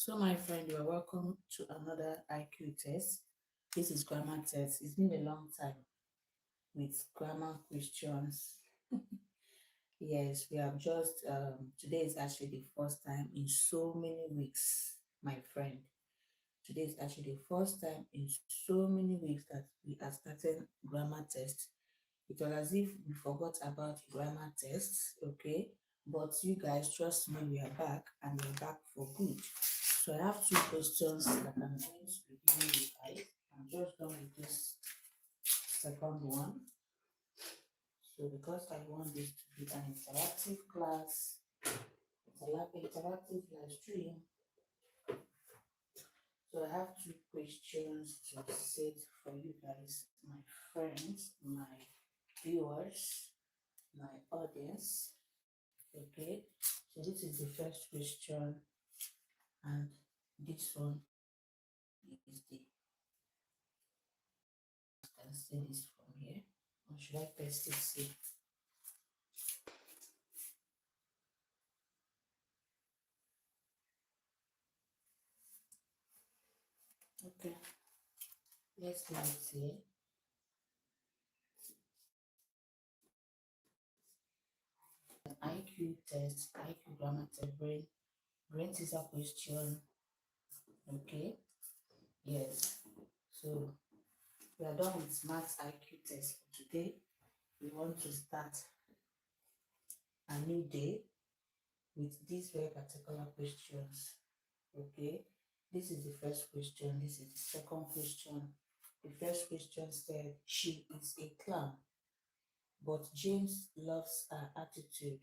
So, my friend, you are welcome to another IQ test. This is grammar test. It's been a long time with grammar questions. Yes, we have just today is actually the first time in so many weeks, my friend. Today is actually the first time in so many weeks that we are starting grammar test. It was as if we forgot about grammar tests, okay? But you guys, trust me, we are back and we're back for good. So I have two questions that I'm going to be giving you guys. I'm just done with this second one. So because I want this to be an interactive class, it's a interactive live stream. So I have two questions to set for you guys, my friends, my viewers, my audience. Okay, so this is the first question, and this one is the can see this from here, or should I paste it here? Okay, let's do it here. IQ test, IQ grammar test, brain teaser question. Okay, yes. So we are done with maths IQ test for today. We want to start a new day with these very particular questions. Okay, this is the first question. This is the second question. The first question said, she is a clown, but James loves her attitude.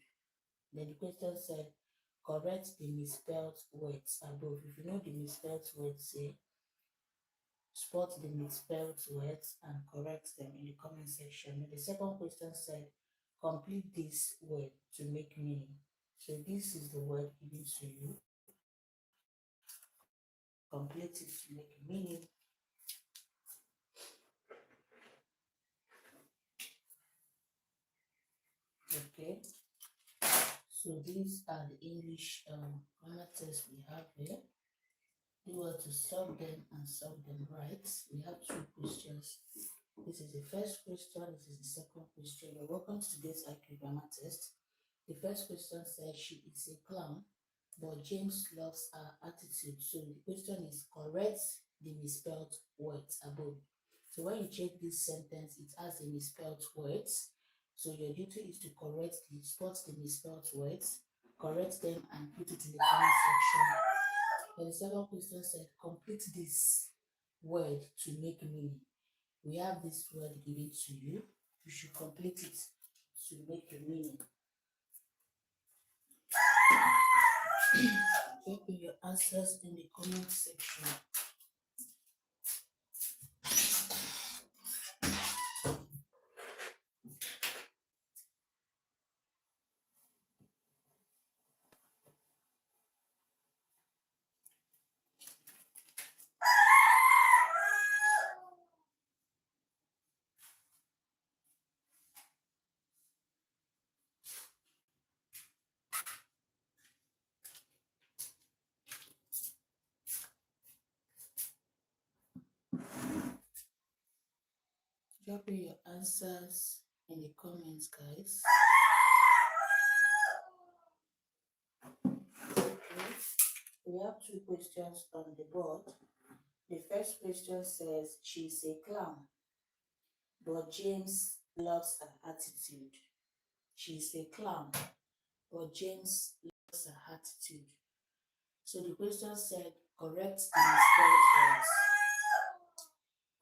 Then the question said, correct the misspelled words above. If you know the misspelled words, say, spot the misspelled words and correct them in the comment section. Then the second question said, complete this word to make meaning. So this is the word given to you. Complete it to make meaning. Okay. So these are the English grammar tests we have here. We were to solve them and solve them right. We have two questions. This is the first question. This is the second question. You're welcome to today's IQ grammar test. The first question says she is a clown, but James loves her attitude. So the question is correct the misspelled words above. So when you check this sentence, it has the misspelled words. So your duty is to spot the misspelled words, correct them, and put it in the comment section. But the second question said, complete this word to make meaning. We have this word given to you. You should complete it to make a meaning. Drop in your answers in the comment section. Drop in your answers in the comments, guys. Okay. We have two questions on the board. The first question says, she's a clown, but James loves her attitude. She's a clown, but James loves her attitude. So the question said, correct the misspelled words.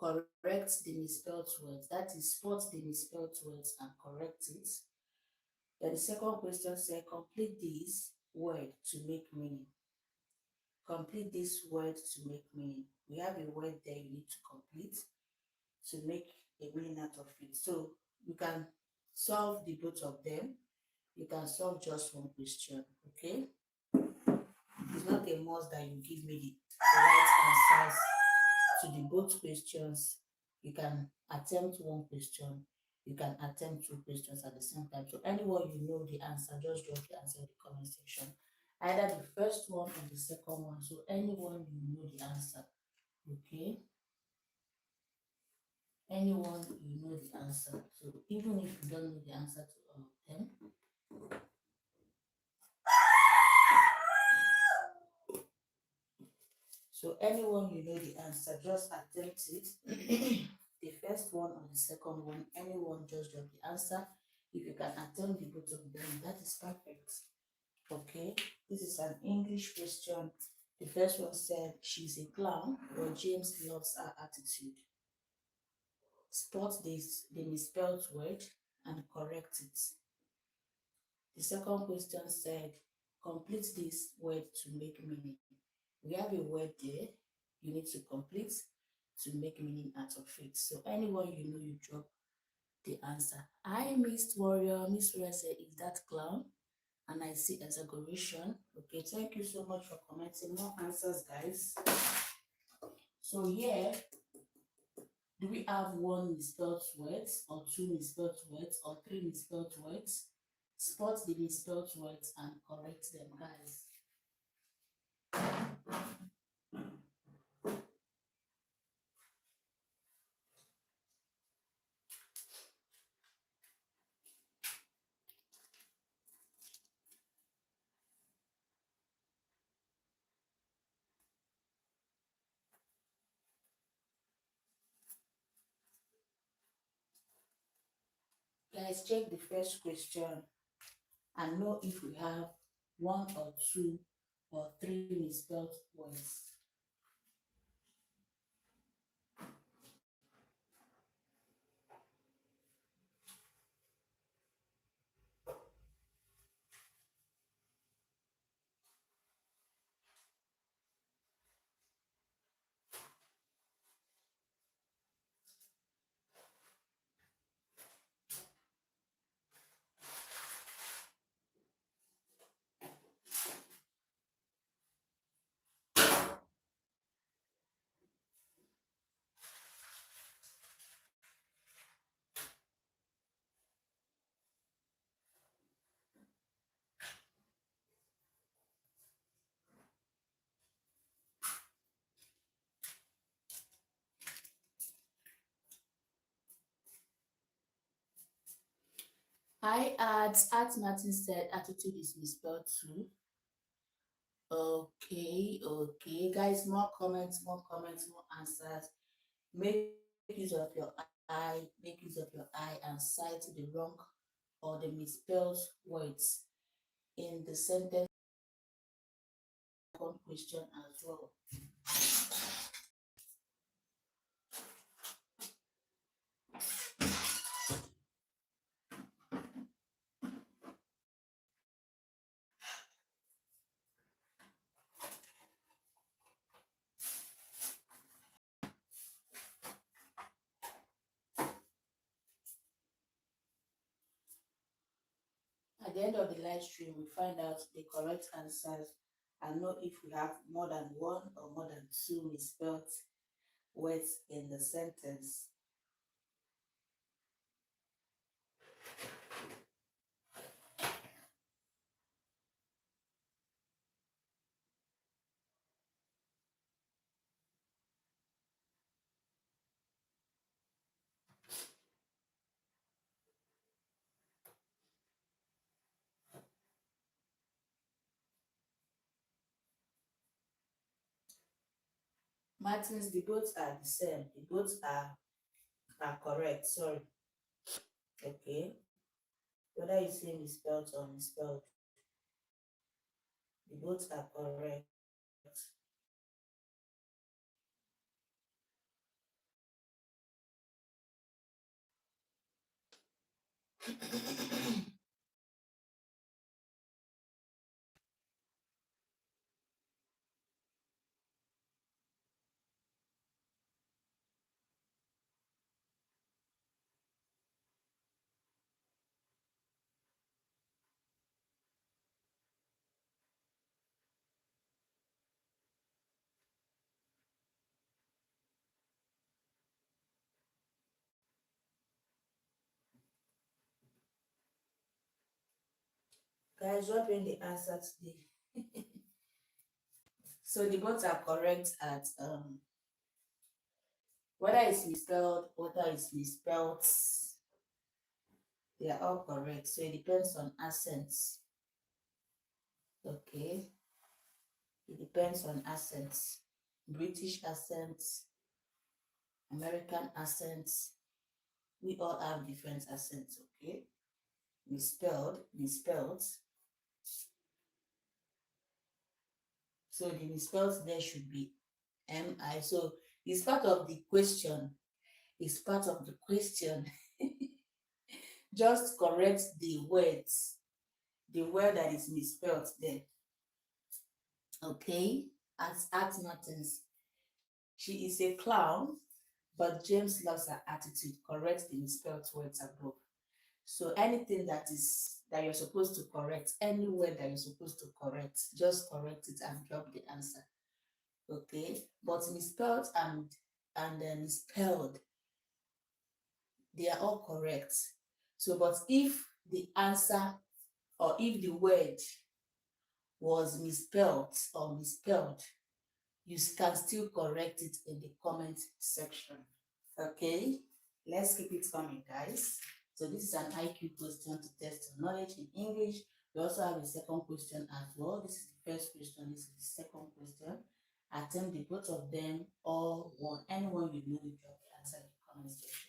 Correct the misspelled words. That is, spot the misspelled words and correct it. Then the second question said, complete this word to make meaning. Complete this word to make meaning. We have a word there you need to complete to make a meaning out of it. So you can solve the both of them. You can solve just one question, okay? It's not a must that you give me the right answers to the both questions. You can attempt one question. You can attempt two questions at the same time. So anyone you know the answer, just drop the answer in the comment section. either the first one or the second one. So anyone you know the answer. Okay, anyone you know the answer. So even if you don't know the answer to all of them, so anyone you know the answer, just attempt it. The first one or the second one, anyone just drop the answer. If you can attempt the both of them, that is perfect. Okay, this is an English question. The first one said, she's a clown, but James loves her attitude. Spot this, the misspelled word and correct it. The second question said, complete this word to make meaning. We have a word there you need to complete to make meaning out of it. So anyone you know, you drop the answer. I, Miss Warrior. Miss Warrior said, is that clown? And I see exaggeration. Okay, thank you so much for commenting. More answers, guys. So here, do we have one misspelled words or two misspelled words or three misspelled words? Spot the misspelled words and correct them, guys. Guys, check the first question and know if we have one or two or three misspelled words. Hi, Art Martin said attitude is misspelled too. Okay, okay. Guys, more comments, more answers. Make use of your eye, make use of your eye and cite the wrong or the misspelled words in the sentence question as well. At the end of the live stream, we find out the correct answers and know if we have more than one or more than two misspelled words in the sentence. Martins, the both are the same. The both are correct. Sorry. Okay. Whether you say misspelled or misspelled, the both are correct. Guys, drop in the answer today. So the both are correct at whether it's misspelled, whether it's misspelled, they are all correct. So it depends on accents. Okay. It depends on accents. British accents, American accents. We all have different accents, okay? Misspelled. So the misspelled there should be MI. So it's part of the question. It's part of the question. Just correct the words, the word that is misspelled there. Okay? As Art Martins, she is a clown, but James loves her attitude. Correct the misspelled words above. So anything that you're supposed to correct, any word that you're supposed to correct, just correct it and drop the answer. Okay? But misspelled and misspelled, they are all correct. So, but if the answer or if the word was misspelled or misspelled, you can still correct it in the comment section. Okay, let's keep it coming, guys. So this is an IQ question to test your knowledge in English. We also have a second question as well. This is the first question, this is the second question. Attempt the both of them or one. Anyone you know, you drop the answer in the comment section.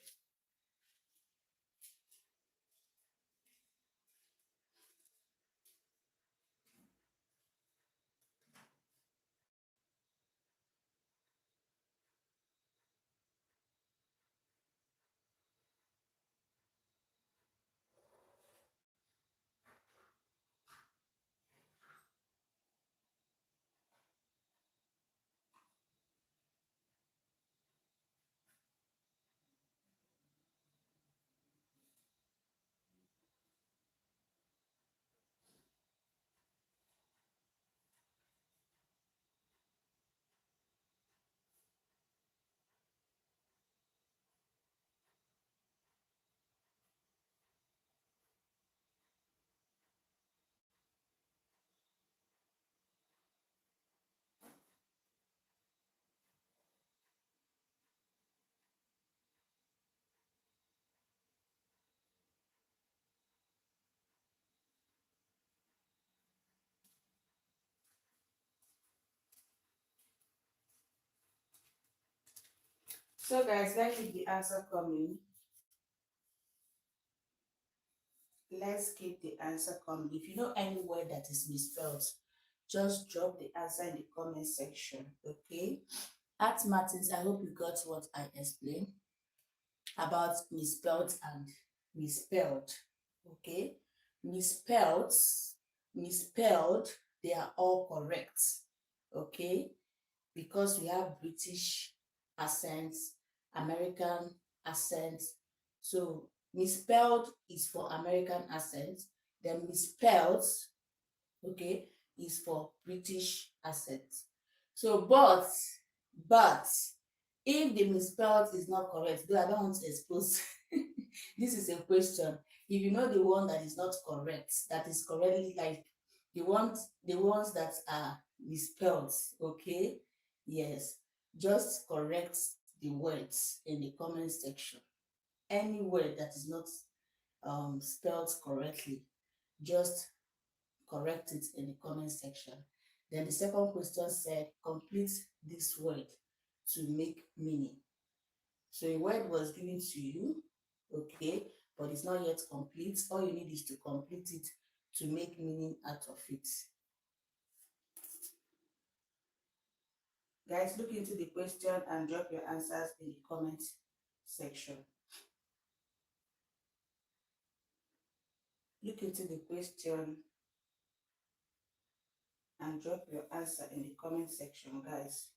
So guys, let's keep the answer coming. Let's keep the answer coming. If you know any word that is misspelled, just drop the answer in the comment section. Okay. At Martins, I hope you got what I explained about misspelled and misspelled. Okay. Misspelled, misspelled, they are all correct. Okay. Because we have British accents, American accents. So misspelled is for American accents, then misspelled, okay, is for British accents. So but if the misspelled is not correct, though I don't want to expose this is a question. If you know the one that is not correct, that is correctly like the ones that are misspelled, okay? Yes, just correct the words in the comment section. Any word that is not spelled correctly, just correct it in the comment section. Then the second question said, complete this word to make meaning. So a word was given to you, okay, but it's not yet complete. All you need is to complete it to make meaning out of it. Guys, look into the question and drop your answers in the comment section. Look into the question and drop your answer in the comment section, guys.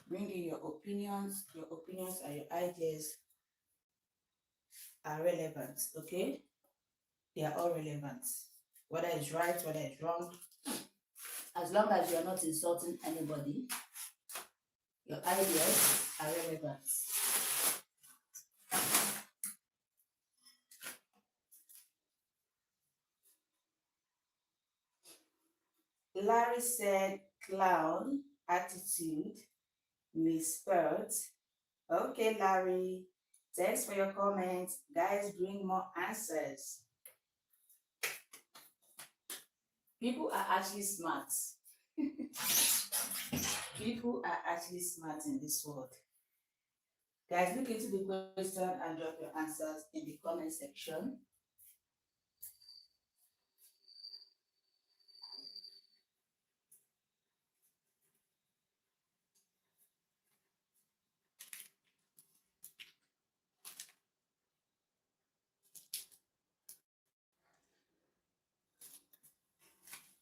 Bring in your opinions. Your opinions and your ideas are relevant, okay? They are all relevant. Whether it's right, whether it's wrong, as long as you are not insulting anybody, your ideas are relevant. Larry said clown, attitude, misspelled. Okay, Larry. Thanks for your comments. Guys, bring more answers. People are actually smart. People are actually smart in this world. Guys, look into the question and drop your answers in the comment section.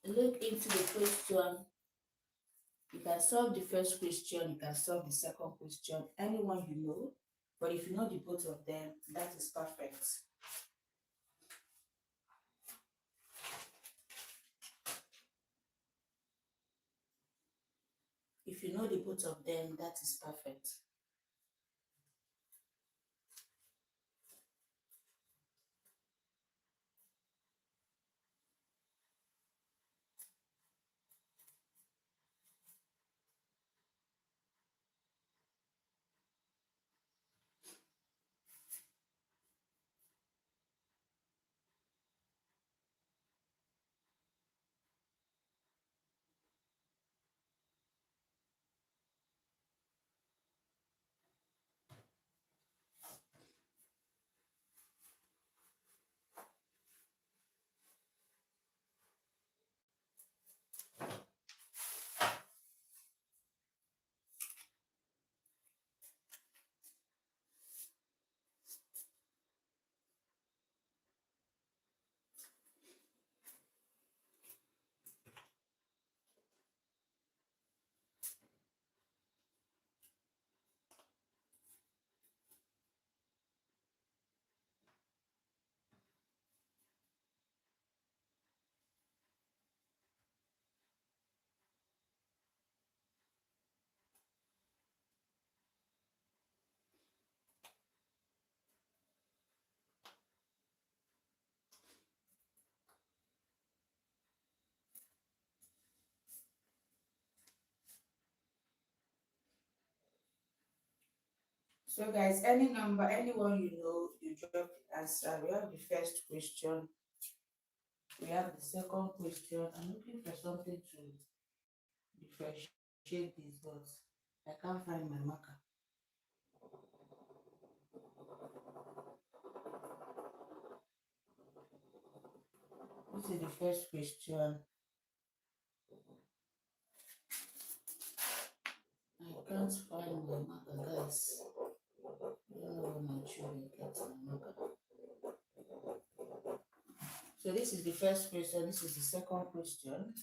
Look into the question. You can solve the first question, you can solve the second question, anyone you know. But if you know the both of them, that is perfect. If you know the both of them, that is perfect. So guys, any number, anyone you know, you drop the answer. We have the first question. We have the second question. I'm looking for something to differentiate this, but I can't find my marker. This is the first question. I can't find my marker, guys. I don't know where my children get my marker. So this is the first question. This is the second question.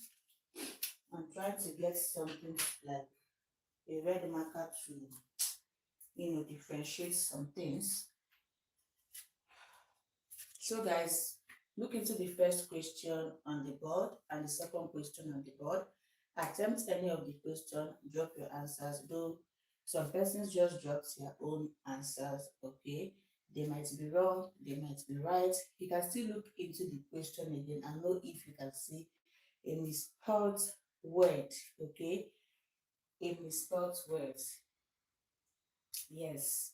I'm trying to get something like a red marker to, differentiate some things. So guys, look into the first question on the board and the second question on the board. Attempt any of the question, drop your answers. Though some persons just drop their own answers, okay? They might be wrong, they might be right. You can still look into the question again and know if you can see a misspelled word, okay? A misspelled word. Yes.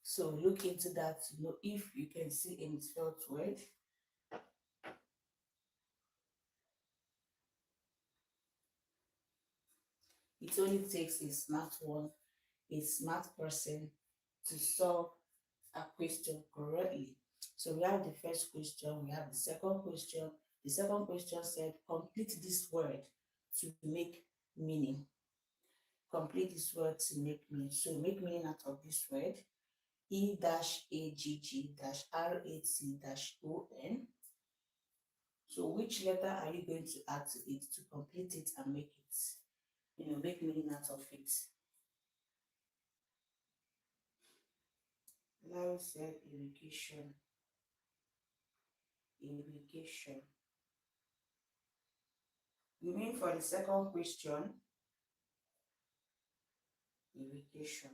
So look into that to know if you can see a misspelled word. It only takes a smart one, a smart person to solve a question correctly. So we have the first question, we have the second question. The second question said, complete this word to make meaning. Complete this word to make meaning. So make meaning out of this word. E-agg-rat-on. So which letter are you going to add to it to complete it and make it, make meaning out of it? Larry said irrigation. Irrigation. You mean for the second question? Irrigation.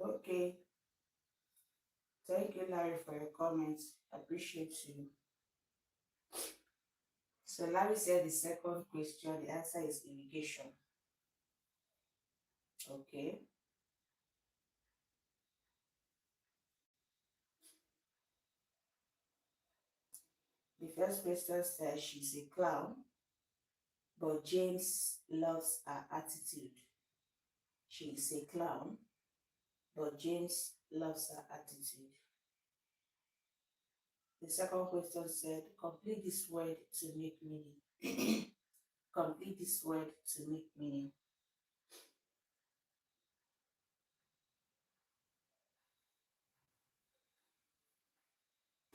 Okay. Thank you, Larry, for your comments. I appreciate you. So Larry said the second question, the answer is irrigation. Okay. The first question says she's a clown, but James loves her attitude. She is a clown, but James loves her attitude. The second question said, complete this word to make meaning. Complete this word to make meaning.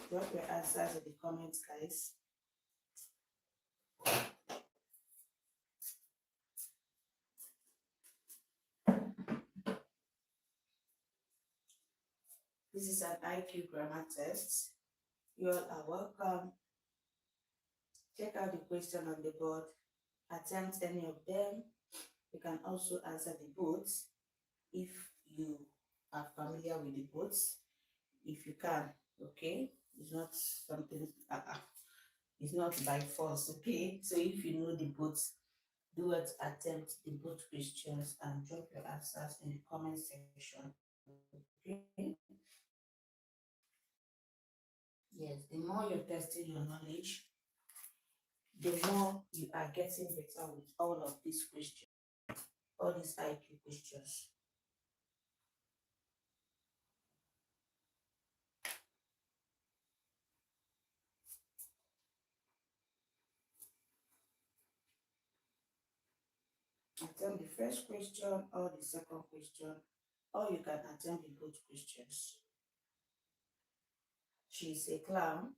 Drop your answers in the comments, guys. This is an IQ grammar test. You all are welcome. Check out the question on the board. Attempt any of them. You can also answer the both if you are familiar with the both. If you can, okay? It's not something, it's not by force, okay? So if you know the both, do it, attempt the both questions and drop your answers in the comment section, okay? Yes, the more you're testing your knowledge, the more you are getting better with all of these questions, all these IQ questions. Attempt the first question or the second question, or you can attempt the both questions. She's a clown,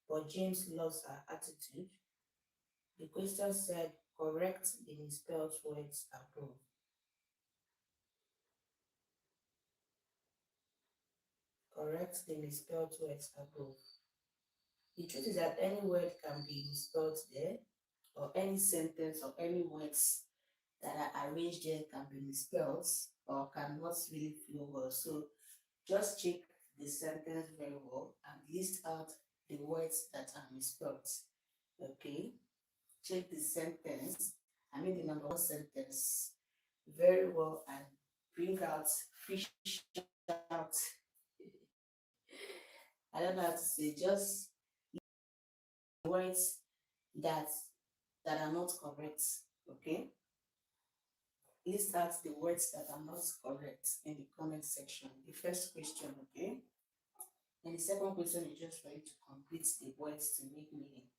but James loves her attitude. The question said, correct the misspelled words above. Correct the misspelled words above. The truth is that any word can be misspelled there, or any sentence or any words that are arranged there can be misspelled or cannot really flow well. So just check the sentence very well and list out the words that are misspelled. Okay? Check the sentence, the number one sentence very well and bring out, fish out. I don't know how to say, just words that are not correct. Okay? List out the words that are not correct in the comment section. The first question, okay? And the second question is just for you to complete the words to make meaning.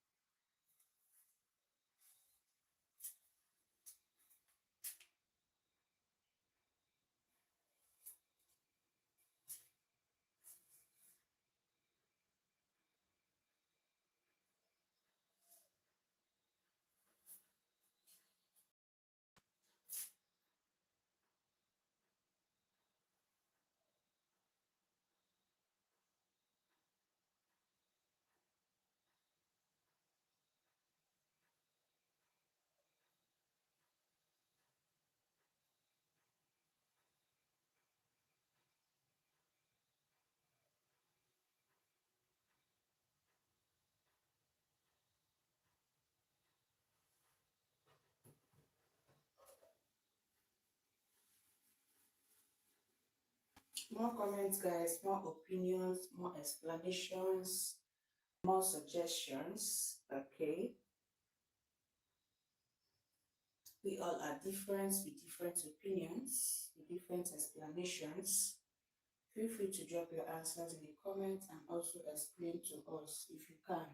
More comments, guys, more opinions, more explanations, more suggestions, okay? We all are different with different opinions, with different explanations. Feel free to drop your answers in the comments and also explain to us if you can.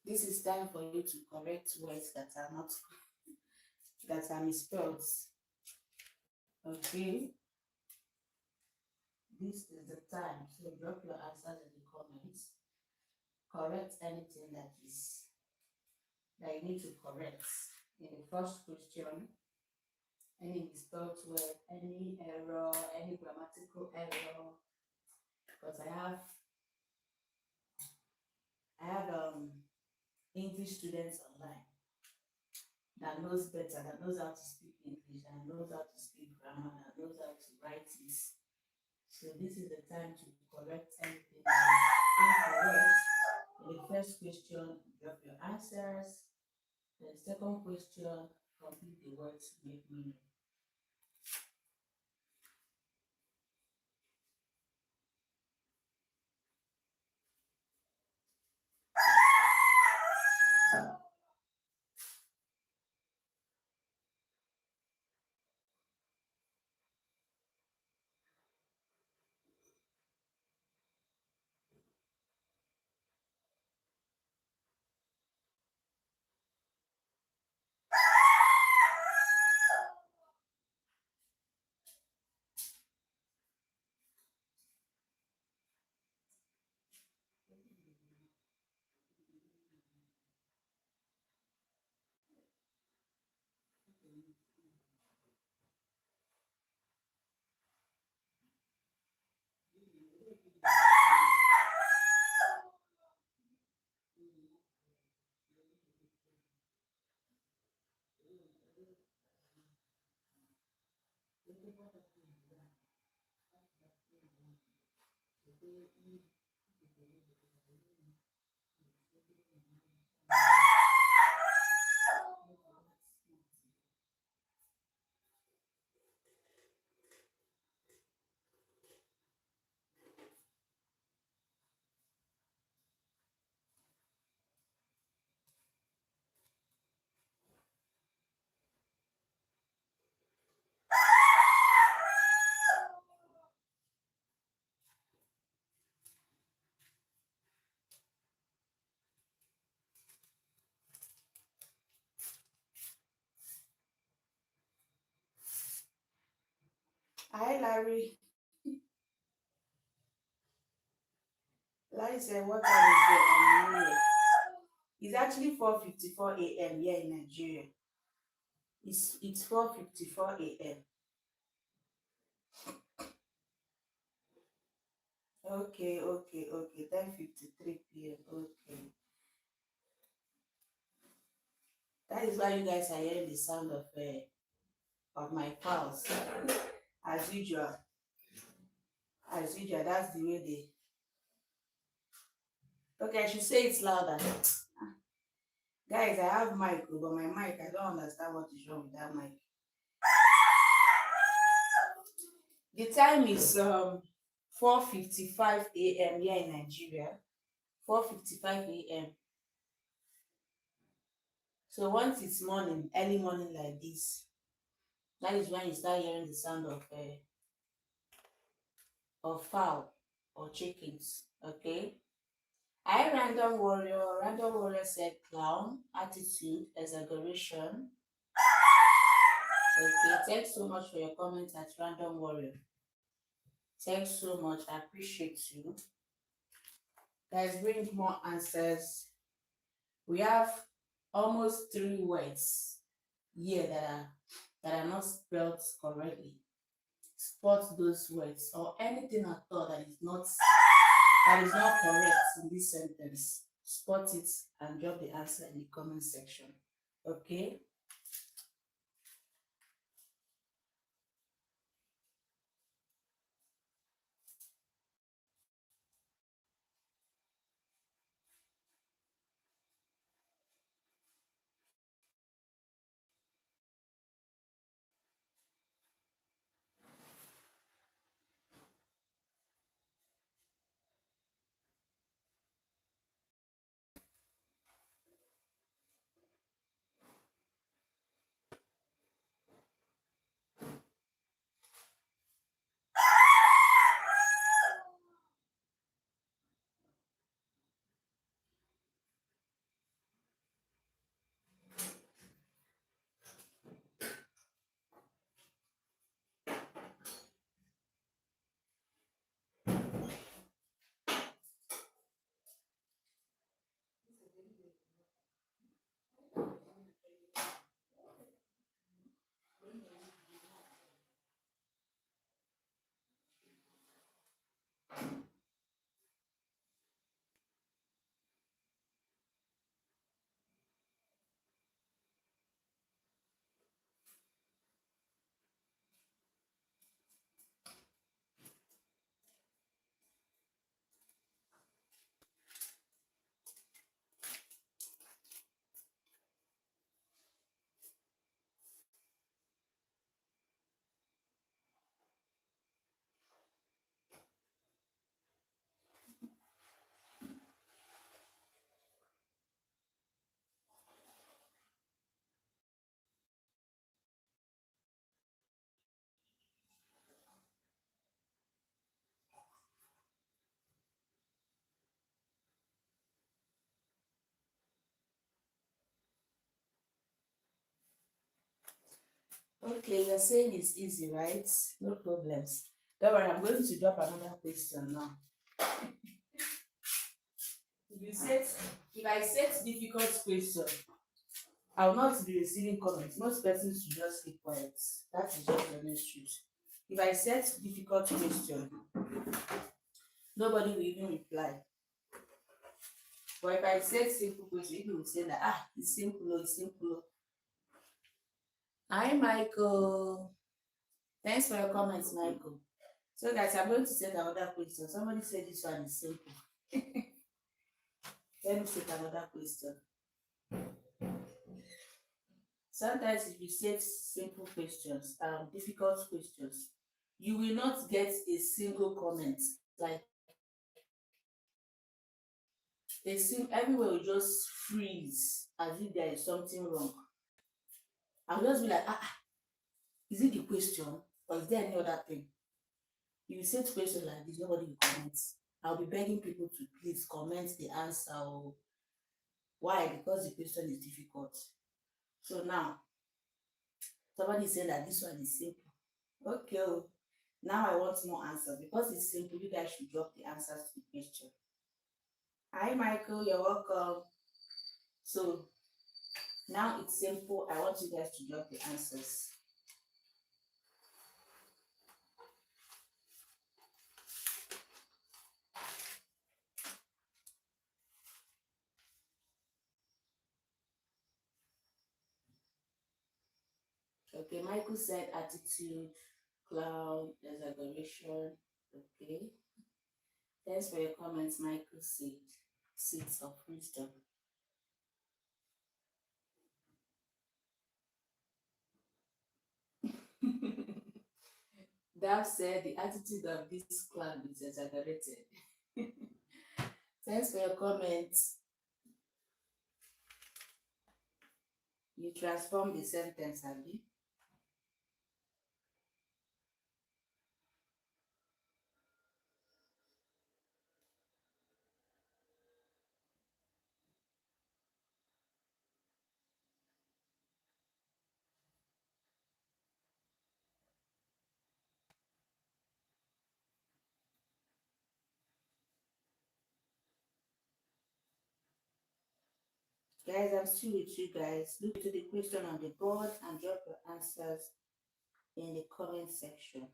This is time for you to correct words that are not, that are misspelled. Okay? This is the time. So drop your answers in the comments. Correct anything that you need to correct. In the first question, any misspelled word, any error, any grammatical error. Because I have English students online that knows better, that knows how to speak English, that knows how to speak grammar, that knows how to write this. So this is the time to correct anything that is incorrect. In the first question, drop your answers. The second question, complete the words to make meaning. Hi, Larry. Larry said, what time is it in Nigeria? It's actually 4:54 a.m. here in Nigeria. It's 4:54 a.m. Okay. 10:53 p.m. Okay. That is why you guys are hearing the sound of my pals. As usual. As usual, that's the way they. Okay, I should say it louder. Guys, I have mic, but my mic, I don't understand what is wrong with that mic. The time is 4:55 a.m. here in Nigeria. 4:55 a.m. So once it's morning, early morning like this, that is when you start hearing the sound of fowl or chickens. Okay. I random warrior. Random warrior said clown, attitude, exaggeration. Okay. Thanks so much for your comment at random warrior. Thanks so much. I appreciate you. Guys, bring more answers. We have almost 3 words here that are not spelled correctly. Spot those words or anything at all that is not correct in this sentence. Spot it and drop the answer in the comment section. Okay? Okay, you're saying it's easy, right? No problems. Don't worry, I'm going to drop another question now. If you set, if I set difficult question, I will not be receiving comments. Most persons should just keep quiet. That is just the honest truth. If I set difficult question, nobody will even reply. But if I set simple question, people will say that it's simple, oh, it's simple. Oh." Hi, Michael. Thanks for your comments, Michael. So, guys, I'm going to set another question. Somebody said this one is simple. Let me set another question. Sometimes, if you set simple questions, difficult questions, you will not get a single comment. Like everywhere will just freeze as if there is something wrong. I'll just be like, is it the question or is there any other thing? If you set questions like this, nobody will comment. I'll be begging people to please comment the answer. Or why? Because the question is difficult. So now, somebody said that this one is simple. Okay, oh, now I want more answers. Because it's simple, you guys should drop the answers to the question. Hi, Michael, you're welcome. So now it's simple. I want you guys to drop the answers. Okay, Michael said attitude, cloud, exaggeration. Okay. Thanks for your comments, Michael said. Seeds of wisdom. Dab said the attitude of this clown is exaggerated. Thanks for your comments. You transform the sentence, Abby. Guys, I'm still with you guys. Look to the question on the board and drop your answers in the comment section.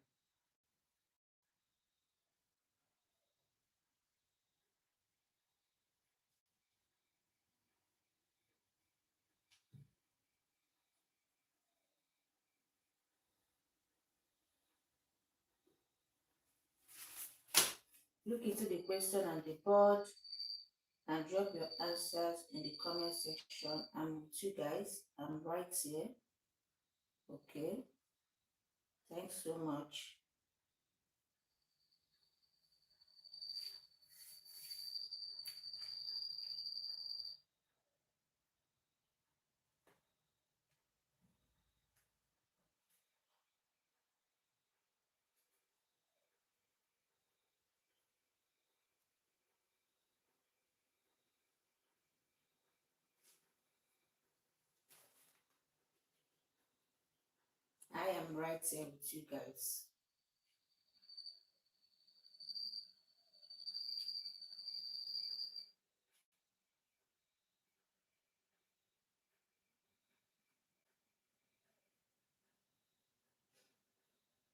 Look into the question on the board and drop your answers in the comment section. I'm with you guys. I'm right here. Okay. Thanks so much. I am right here with you guys.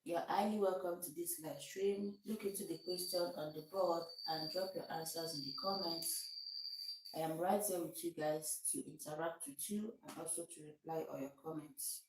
You're highly welcome to this live stream. Look into the question on the board and drop your answers in the comments. I am right here with you guys to interact with you and also to reply all your comments.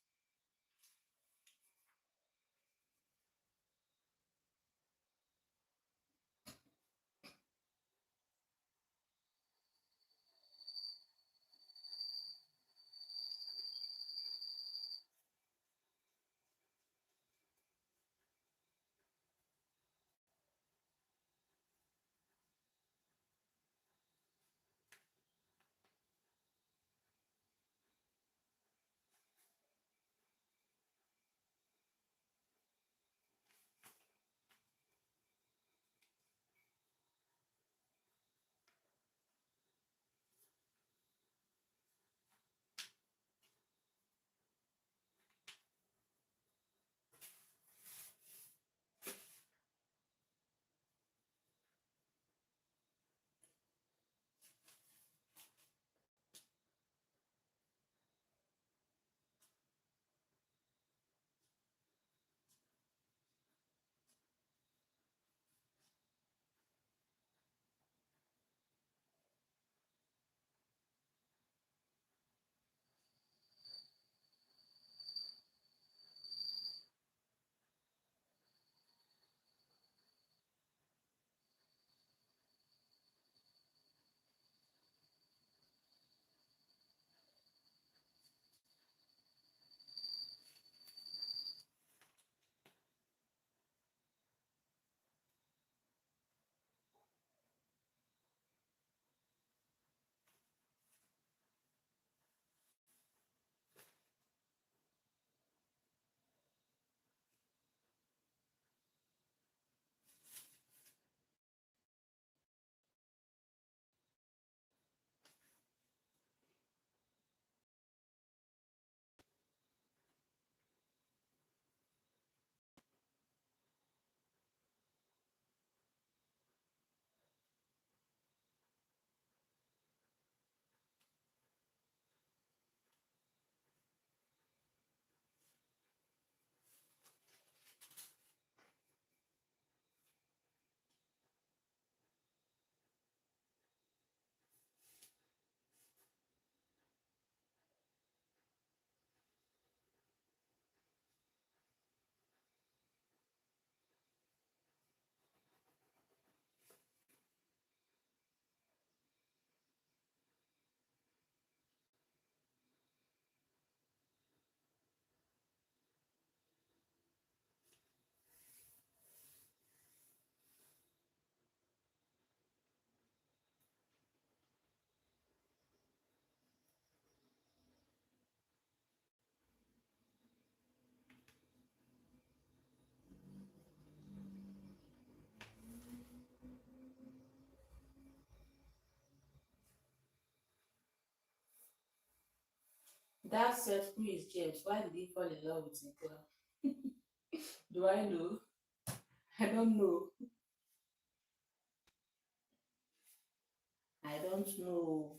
That said, who is James? Why did he fall in love with a clown? Do I know? I don't know. I don't know.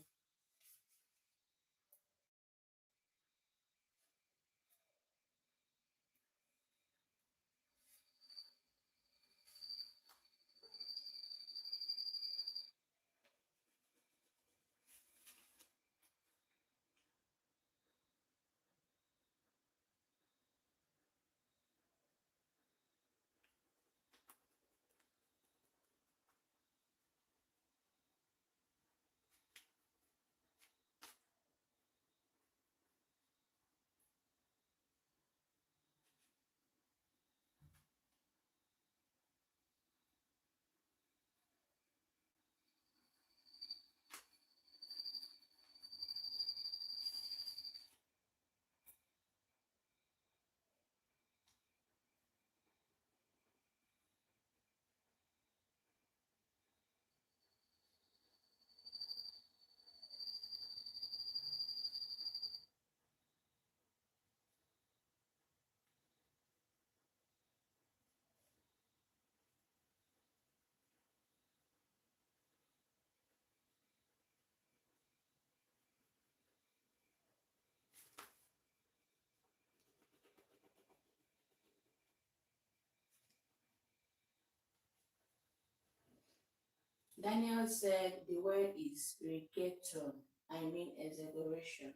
Daniel said the word is reggaeton. I mean exaggeration.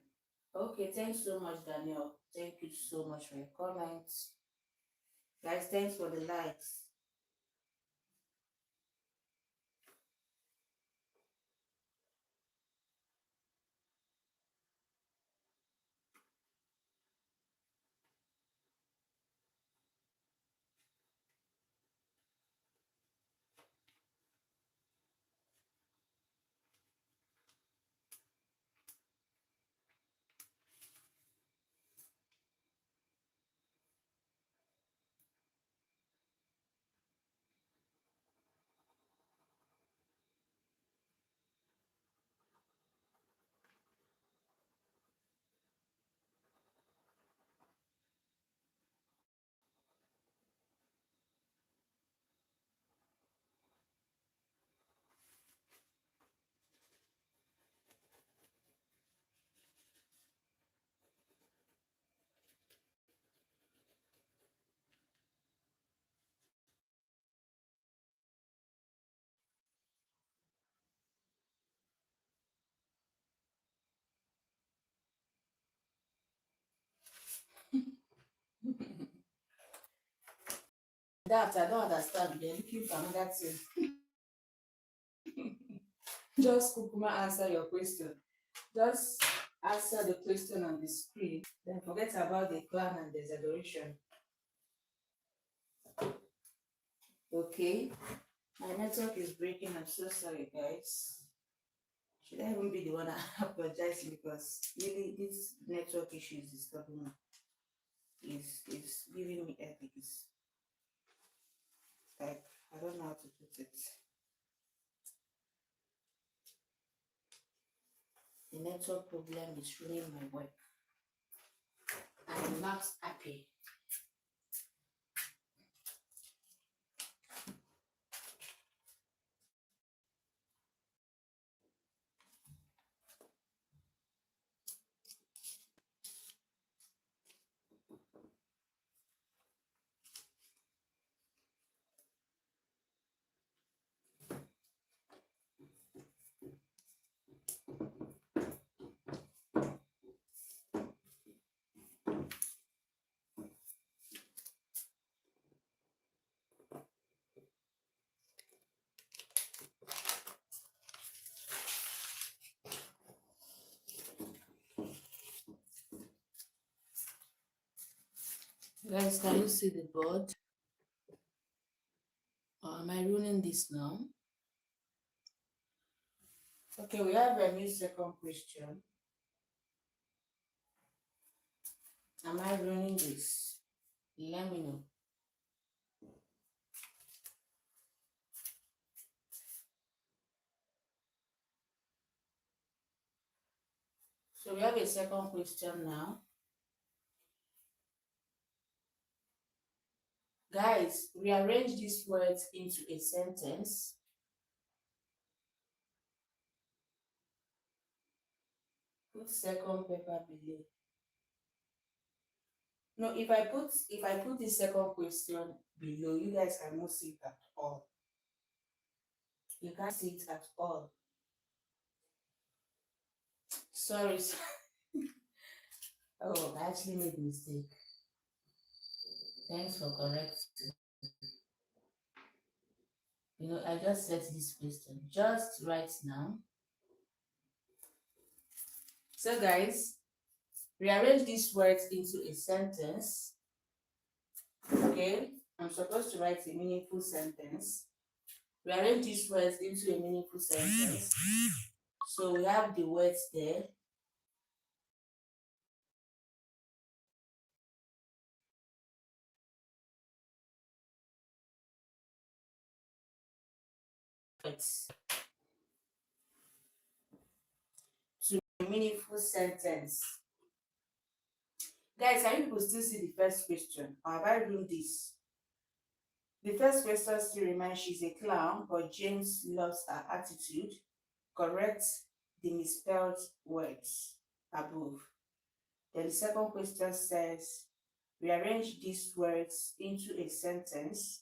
Okay, thanks so much, Daniel. Thank you so much for your comments. Guys, thanks for the likes. That I don't understand. They're looking for another thing. Just Kukuma answer your question. Just answer the question on the screen. Then forget about the plan and the exaggeration. Okay. My network is breaking. I'm so sorry, guys. Should I even be the one apologizing because really this network issue is disturbing me. Is giving me headaches. Like I don't know how to put it. The network problem is ruining my work. I'm not happy. Guys, can you see the board? Or am I ruining this now? Okay, we have a new second question. Am I ruining this? Let me know. So we have a second question now. Guys, rearrange these words into a sentence. Put second paper below. No, if I put the second question below, you guys cannot see it at all. You can't see it at all. Sorry. Oh, I actually made a mistake. Thanks for correcting. I just set this question just right now. So guys, rearrange these words into a sentence. Okay, I'm supposed to write a meaningful sentence. Rearrange these words into a meaningful sentence. So we have the words there. It's to a meaningful sentence. Guys, can you people still see the first question? Or have I ruined this? The first question still reminds she's a clown, but James loves her attitude. Correct the misspelled words above. Then the second question says, rearrange these words into a sentence.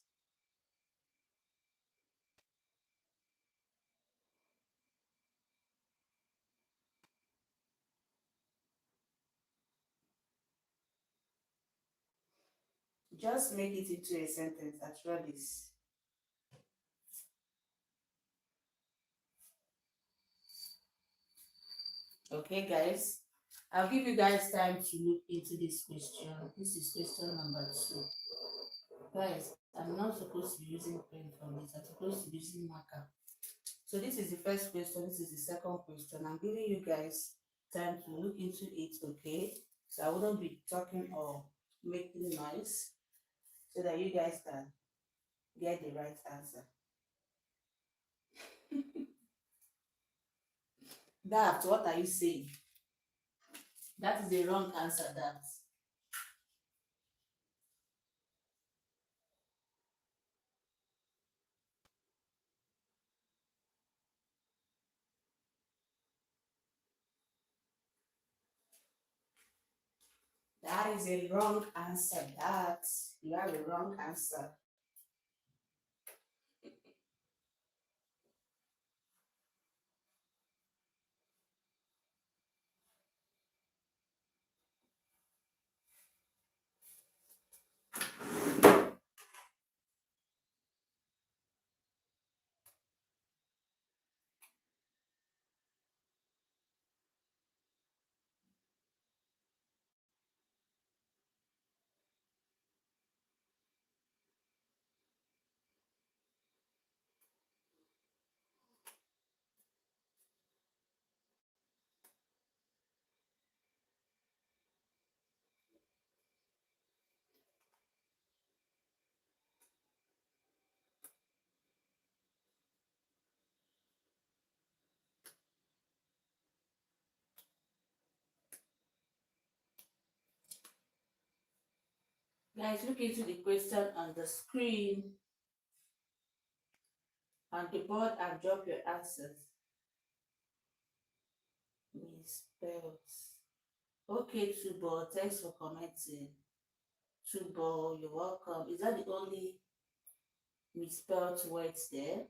Just make it into a sentence at this. Okay, guys. I'll give you guys time to look into this question. This is question number 2. Guys, I'm not supposed to be using pen for this. I'm supposed to be using marker. So this is the first question. This is the second question. I'm giving you guys time to look into it, okay? So I wouldn't be talking or making noise so that you guys can get the right answer. That, what are you saying? That is the wrong answer, that. That is a wrong answer. That you have a wrong answer. Guys, look into the question on the screen on the board and drop your answers. Misspelled. Okay, Tubo, thanks for commenting. Tubo, you're welcome. Is that the only misspelled words there?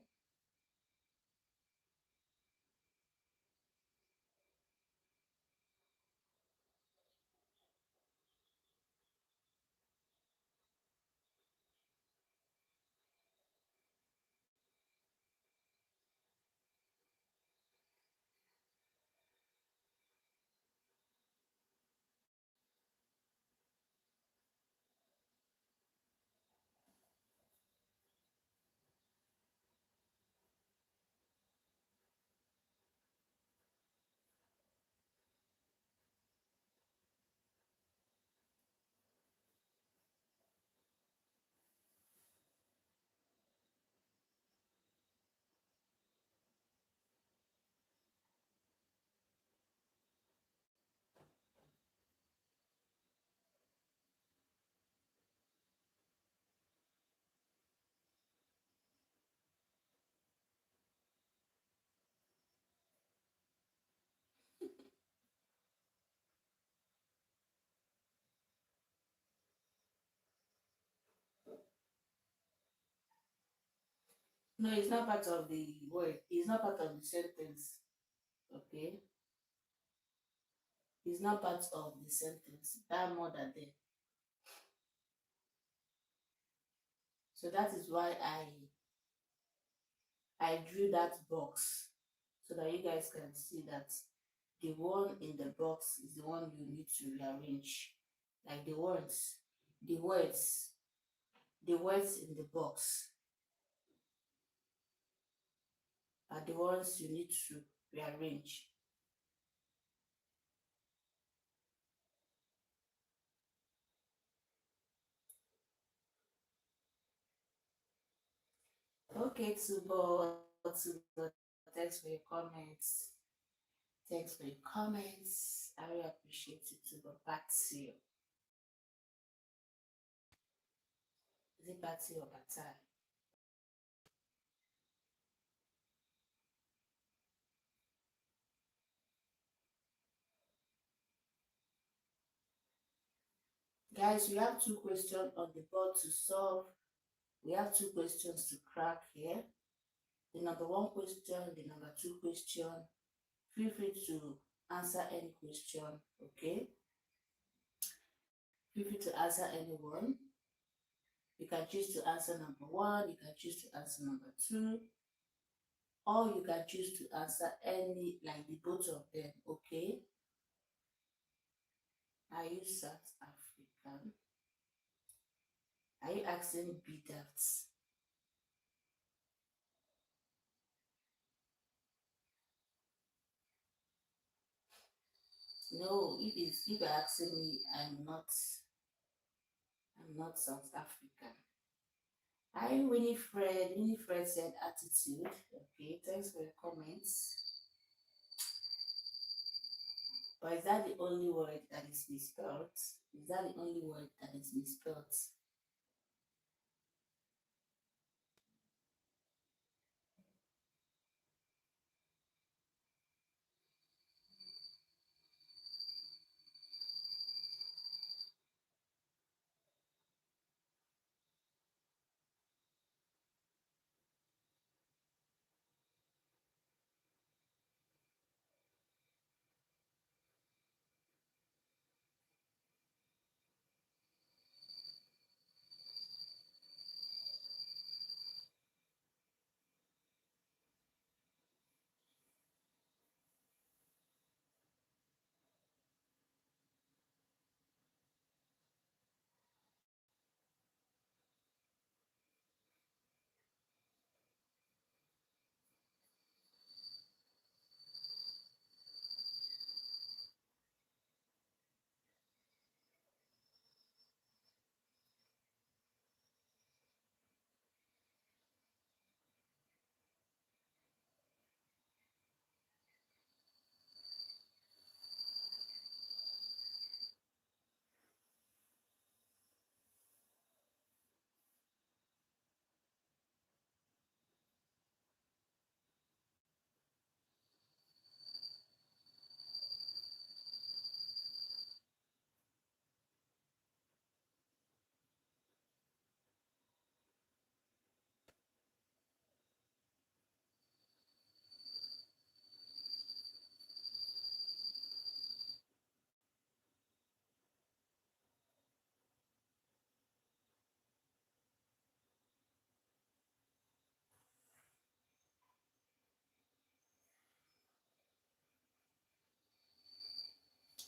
No, it's not part of the word. It's not part of the sentence. Okay? It's not part of the sentence. That more than there. So that is why I drew that box so that you guys can see that the one in the box is the one you need to rearrange. Like the words, the words in the box are the ones you need to rearrange. Okay, Tubo, thanks for your comments. Thanks for your comments. I really appreciate it, Tubo. Back to you. Is it back to you or back time? Guys, we have two questions on the board to solve. We have two questions to crack here. The number one question, the number two question. Feel free to answer any question, okay? Feel free to answer anyone. You can choose to answer number one, you can choose to answer number two, or you can choose to answer any, like the both of them, okay? Are you South African? Are you asking B that? No, if you're asking me, I'm not South African. Hi Winifred. Winifred said attitude. Okay, thanks for your comments. But is that the only word that is misspelled? Is that the only word that is misspelled?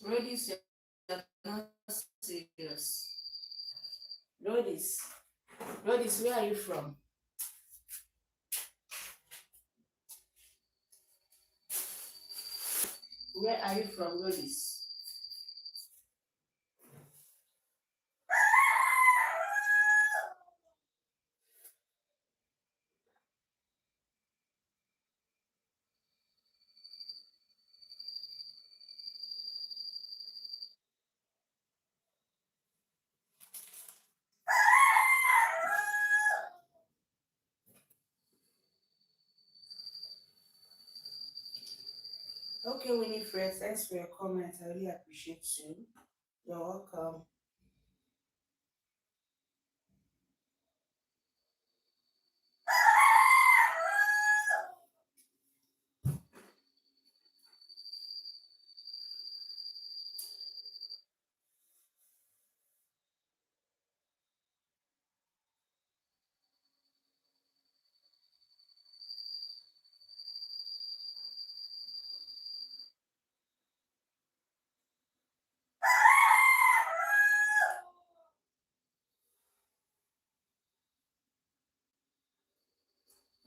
Ladies, you're not serious. Ladies, ladies, where are you from? Where are you from, ladies? Okay, Winifred, thanks for your comment. I really appreciate you. You're welcome.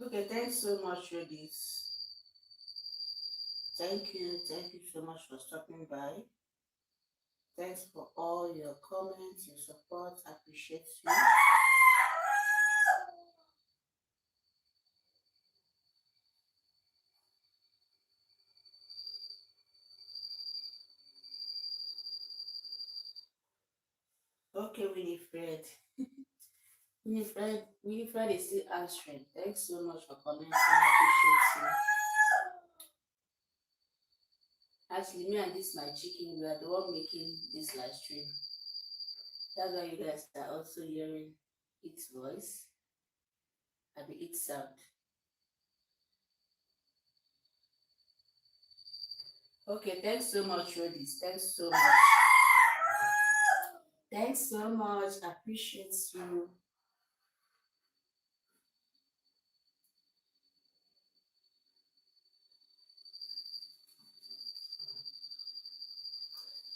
Okay, thanks so much for this. Thank you so much for stopping by. Thanks for all your comments, your support. I appreciate you. Okay, Winifred. Winifred is still answering. Thanks so much for commenting. I appreciate you. Actually, me and this my chicken, we are the one making this live stream. That's why you guys are also hearing its voice. I mean its sound. Okay, thanks so much, Rodis. Thanks so much. Thanks so much. I appreciate you.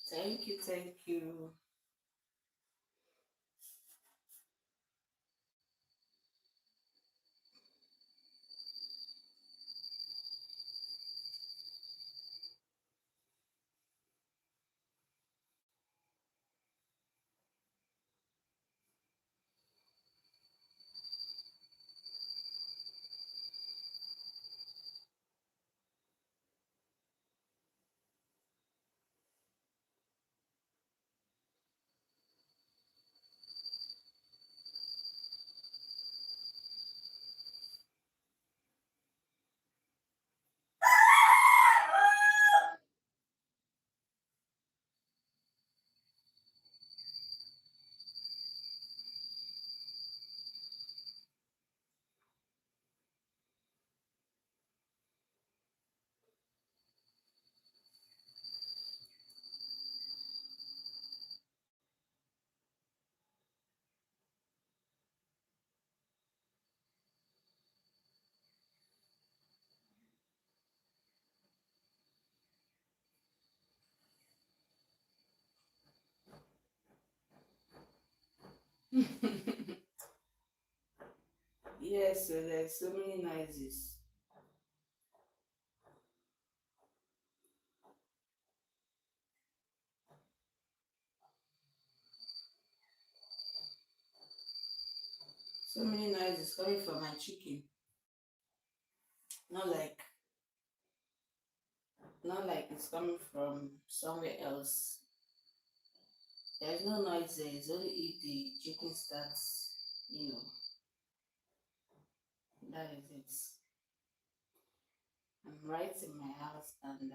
Thank you, thank you. Yes, so there's so many noises. So many noises coming from my chicken. Not like not like it's coming from somewhere else. There's no noise there. It's only if the chicken starts, you know, that is it. I'm right in my house and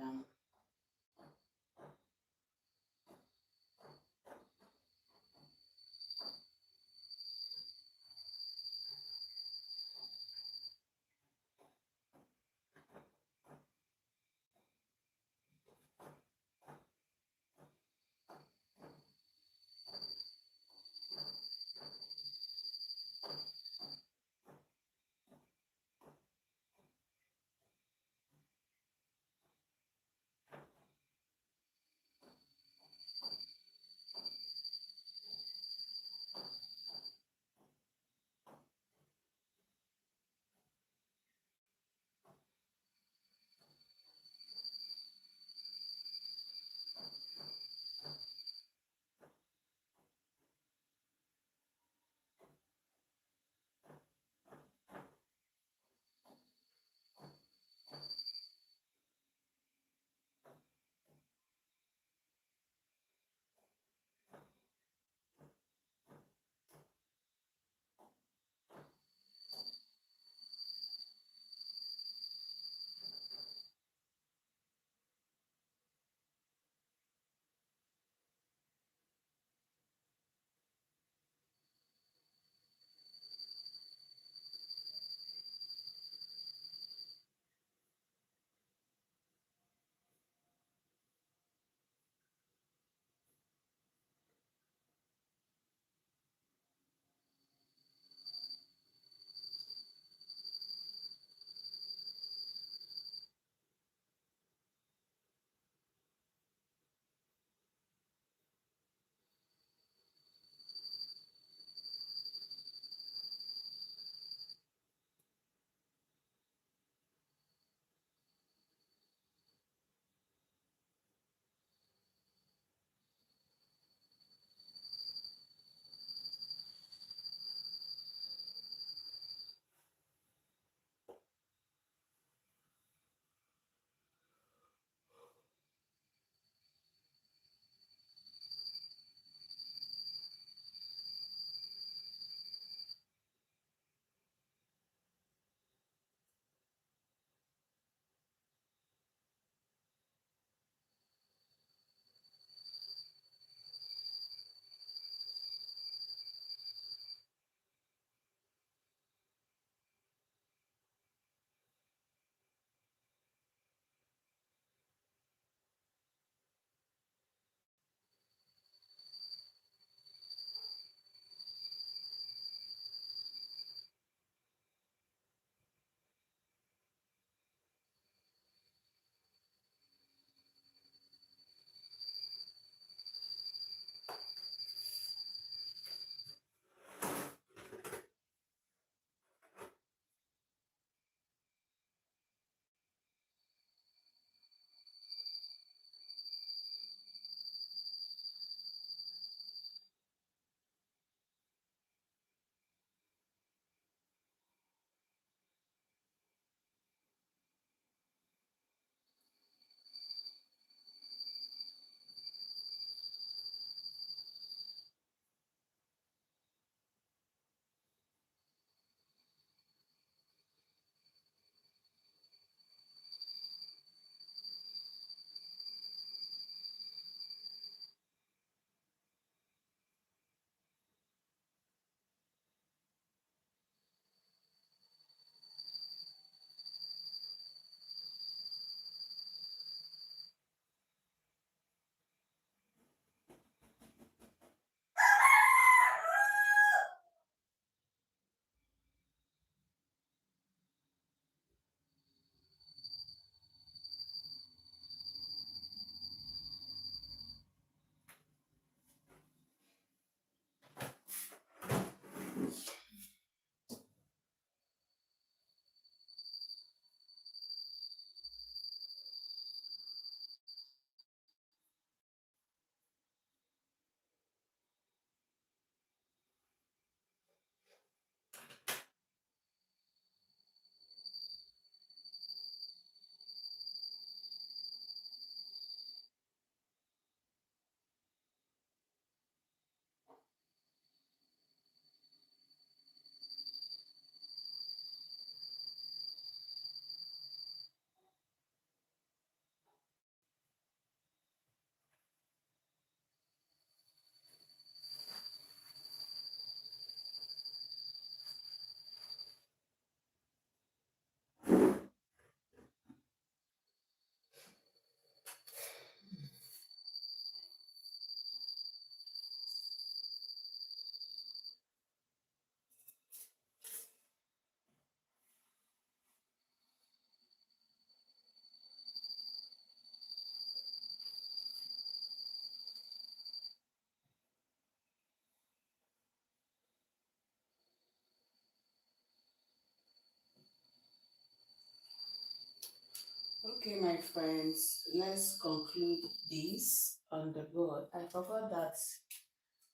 Okay, my friends, let's conclude this on the board. I forgot that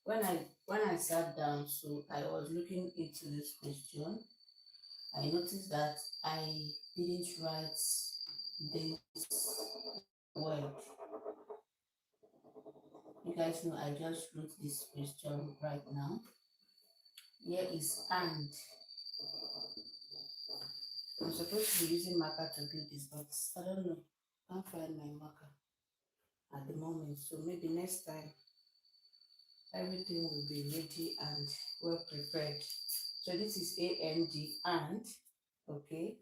when I sat down, so I was looking into this question. I noticed that I didn't write this word. You guys know I just wrote this question right now. Here is and. I'm supposed to be using marker to do this, but I don't know. Can't find my marker at the moment. So maybe next time everything will be ready and well prepared. So this is and, okay.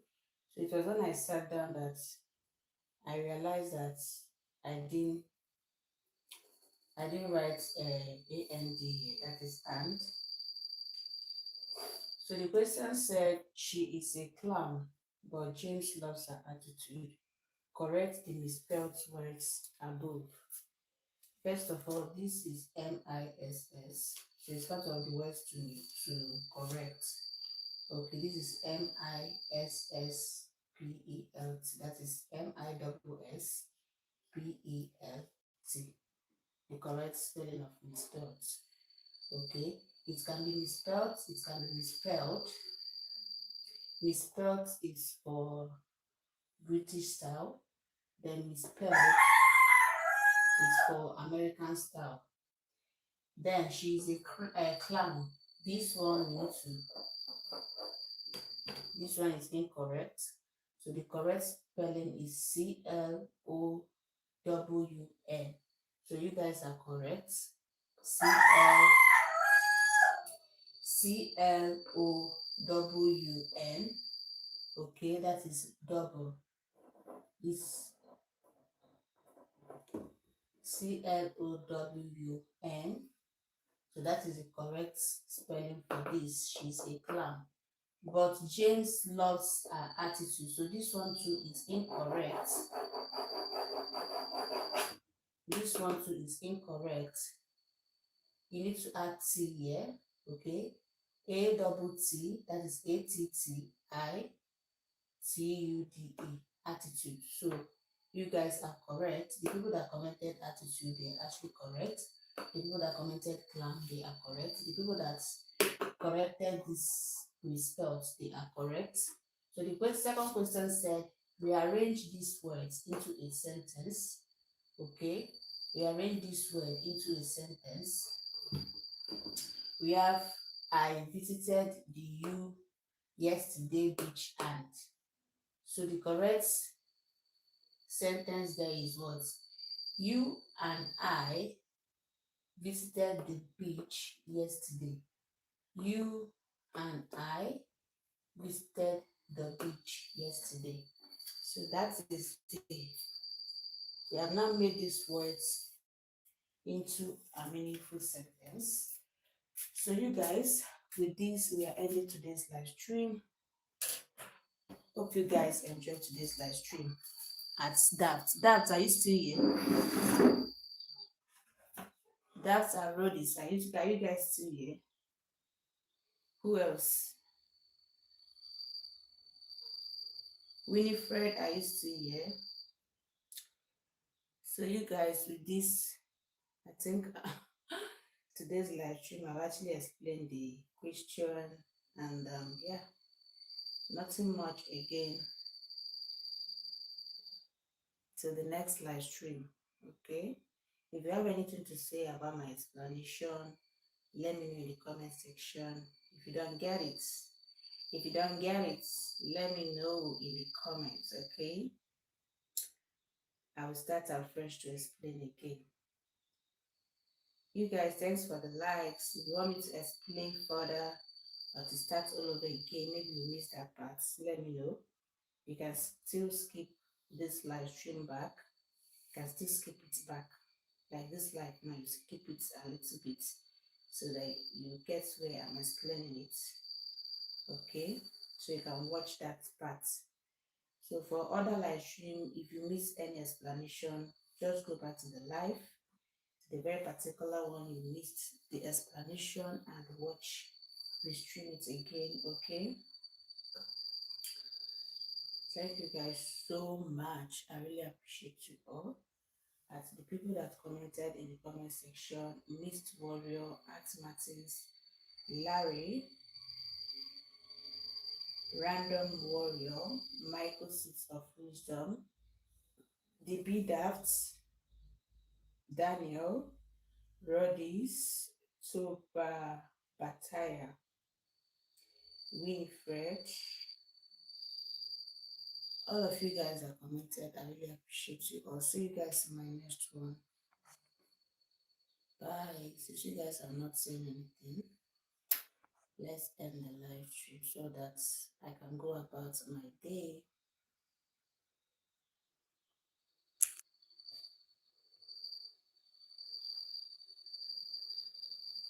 So it was when I sat down that I realized that I didn't I didn't write and here. That is and. So the question said she is a clown, but James loves her attitude. Correct the misspelled words above. First of all, this is MISS. So it's part of the words to correct. Okay, this is MISSPELT. That is MISSPELT. The correct spelling of misspelled. Okay, it can be misspelled, it can be misspelled. Misspelled is for British style, then misspelled is for American style. Then she is a clown. This one we need to. This one is incorrect. So the correct spelling is CLOWN. So you guys are correct. CLOWN. Okay, that is double. It's CLOWN. So that is the correct spelling for this. She's a clown. But James loves her attitude. So this one too is incorrect. This one too is incorrect. You need to add T here, okay? A double T, that is ATTITUDE, attitude. So you guys are correct. The people that commented attitude, they are actually correct. The people that commented clown, they are correct. The people that corrected this misspelled, they are correct. So the second question said, rearrange these words into a sentence. Okay, rearrange this word into a sentence. We have, I visited the U yesterday beach and. So the correct sentence there is what? You and I visited the beach yesterday. You and I visited the beach yesterday. So that is we have now made these words into a meaningful sentence. So you guys, with this, we are ending today's live stream. Hope you guys enjoyed today's live stream. At that, are you still here? That's our roadies. Are you guys still here? Who else? Winifred, are you still here? So you guys, with this, I think today's live stream, I've actually explained the question and yeah, nothing much again till the next live stream. Okay, if you have anything to say about my explanation, let me know in the comment section. If you don't get it, let me know in the comments. Okay, I will start afresh to explain again. You guys, thanks for the likes. If you want me to explain further or to start all over again, maybe you missed that part, let me know. You can still skip this live stream back. You can still skip it back. Like this live now, you skip it a little bit so that you get where I'm explaining it. Okay, so you can watch that part. So for other live stream, if you miss any explanation, just go back to the live, the very particular one you missed the explanation, and watch, restream it again. Okay, Thank you guys so much. I really appreciate you all. At the people that commented in the comment section, Mist Warrior, at Martins, Larry, Random Warrior, Michael Seats of Wisdom, DB Daft, Daniel, Roddy's, Toba Bataya, Winifred, all of you guys that commented. I really appreciate you all. See you guys in my next one. Bye. Since you guys are not saying anything, let's end the live stream so that I can go about my day.